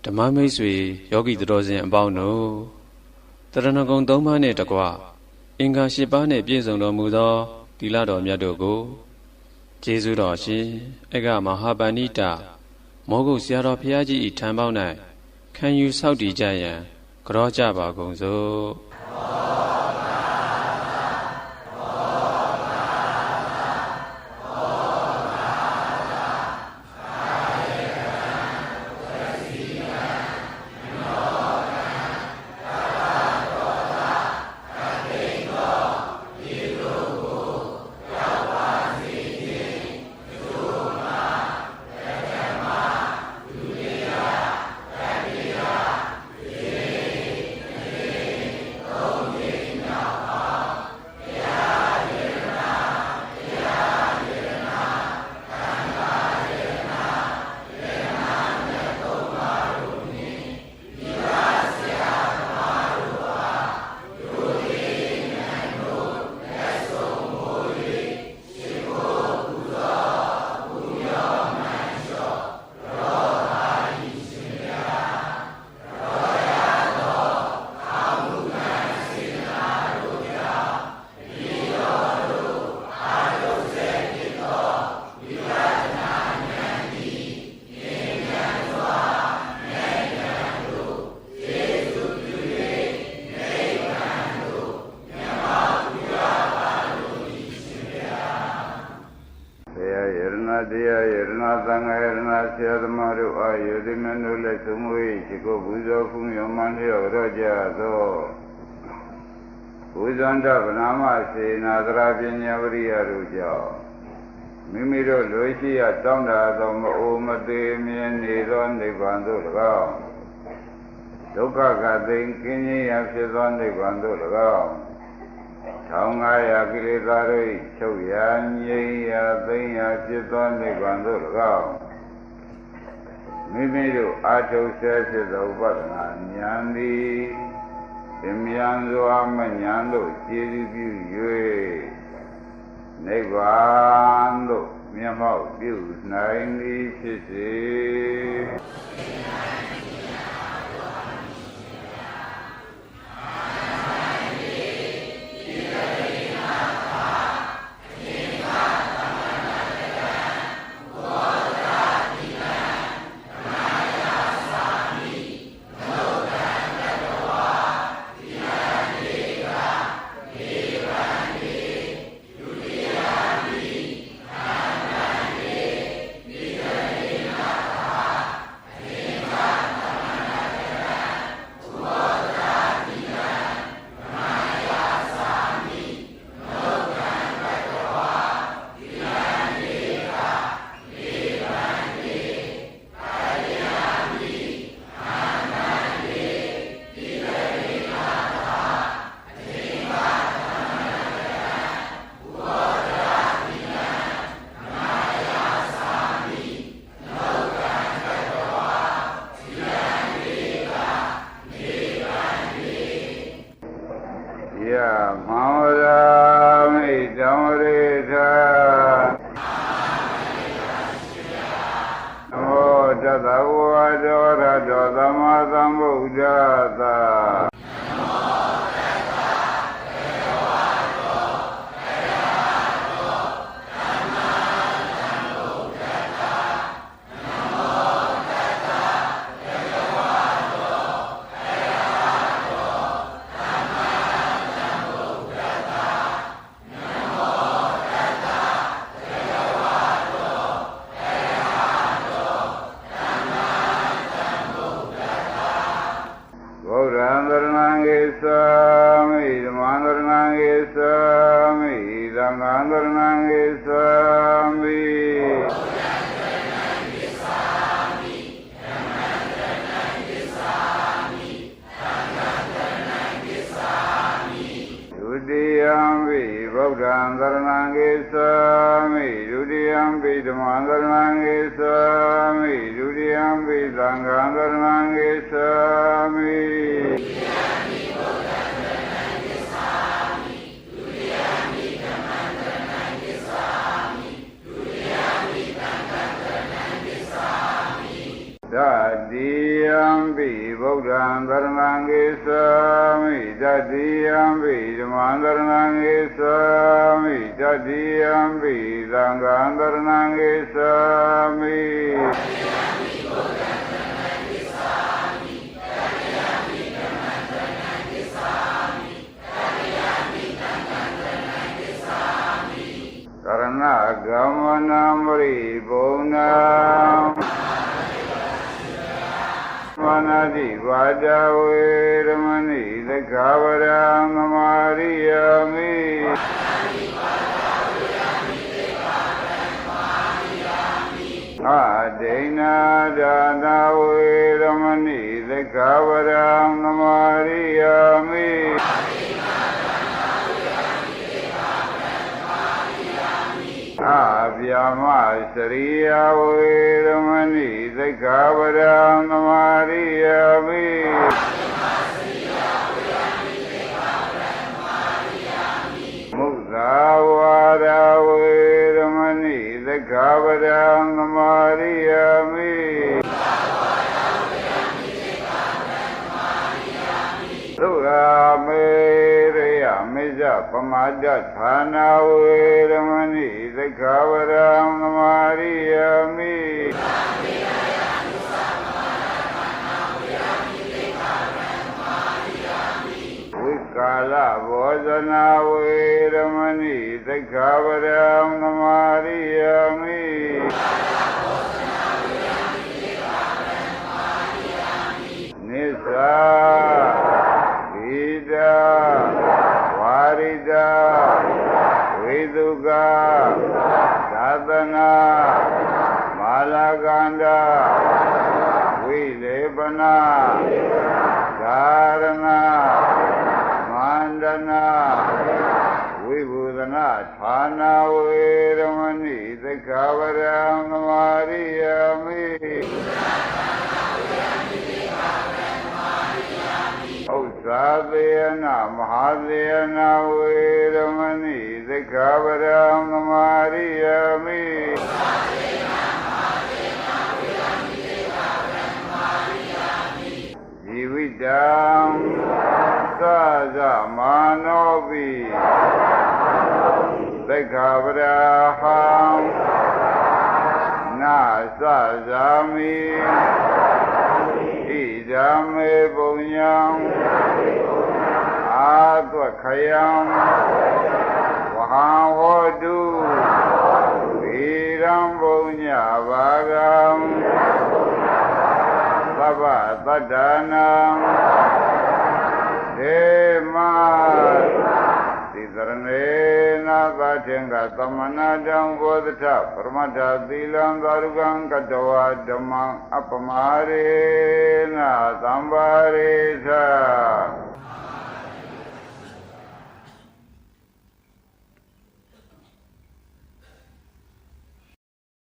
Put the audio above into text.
ဓမ္မမိတ်ဆွေယောဂီတော်စင်အပေါင်းတို့တရဏဂုံ၃ပါးနှင့်တကွအင်္ဂါ၈ပါးနှင့်ပြည့်စုံတော်မူသောသီလတော်မြတ်တို့ကိုကျေးဇူးတော်ရှင်အဂမဟာပဏိတမောဂုတ်ဆရာတော်ဘုရားကြီး၏ထံပေါင်း၌ခံယူဆောက်တည်ကြရန်ကြောကြပါကုန်စို့တရားယရဏသံဃာယရဏဆရာသမားတို့အားယသိမနုလက်သုံးဝေးရှိကိုပူဇော်ဖူးမြော်မှန်လျော့ရောကြသောဘုဇန္တဗနာမစေနာသရာပညာဝရိယတို့ကြောင့်မိမိတို့လိုရှိရတောင်းတသောမအိုမသေးမြင်နေသောနိဗ္ဗာန်သို့၎င်းဒုက္ခကသိင်ကင်းခြင်းရာဖြစ်သောနိဗ္ဗာန်သို့၎င်း1500ကိလေသာတို့ချုပ်ရာငြိမ်းရာသိမ်းရာဖြစ်သောနိဗ္ဗာန်သို့၎င်းမိမိတို့အာထုဆဲဖြစ်သောဥပဒနာဉာဏ်သည်သင်မြန်စွာမဉာဏ်တို့ကျေးဇူးပြု၍နိဗ္ဗာန်သို့မျက်မှောက်ပြုနိုင်သည်ဖြစ်စေ တတိယံပိဗုဒ္ဓံသရဏံဂိသာမိတတိယံပိဓမ္မံသရဏံဂိသာမိတတိယံပိသံဃံသရဏံဂိသာမိကရဏဂမနံပရိဘုံနံမနာတိဝါဒဝေရမဏိသက္ခဝရံသမာရိယာမိအဒိဏဒါနဝေရမဏိသက္ခဝရံသမာရိယာမိအဗျာမစရိယဝေရမဏိသက္ခဝရံသမာရိယာမိမုသာဝါဒဝေရမဏိသက္ခဝရံသမာရိယာမိသုရာမေရိယမေဇပမာဒဌာနာဝေရမဏိသက္ခဝရံသမာရိယာမိဝိကာလဘောဇနာဝေရမဏိသက္ခဝရံသမာရိယာမိနိစ္စဣဒဝါရိဒဝိသုကသာသနာမာလကန္ဒဝိလေပနာဓာရဏမန္တနာဝိဘုဒနာဌာနာဝေရမဏိသက္ခဝရံသမာရိယာမိဥစ္စာသေနမဟာသေနဝေရမဏိသက္ခဝရံသမာရိယာမိဇီဝိတံသဇမာနောပိသက္ခဝရဟံနာသဇာမိဣဒံမေပုံညံအာသဝခယံဝဟံဟောတုဝိရံပုံညဘာဂံသဗ္ဗသတ္တနာဒေမသီသရဏေနာသတေင္ကသမနာတံဘောဓထပရမတ္ထသီလံသာရုကံကတဝါဓမ္မံအပမာရေနသံပါရေသ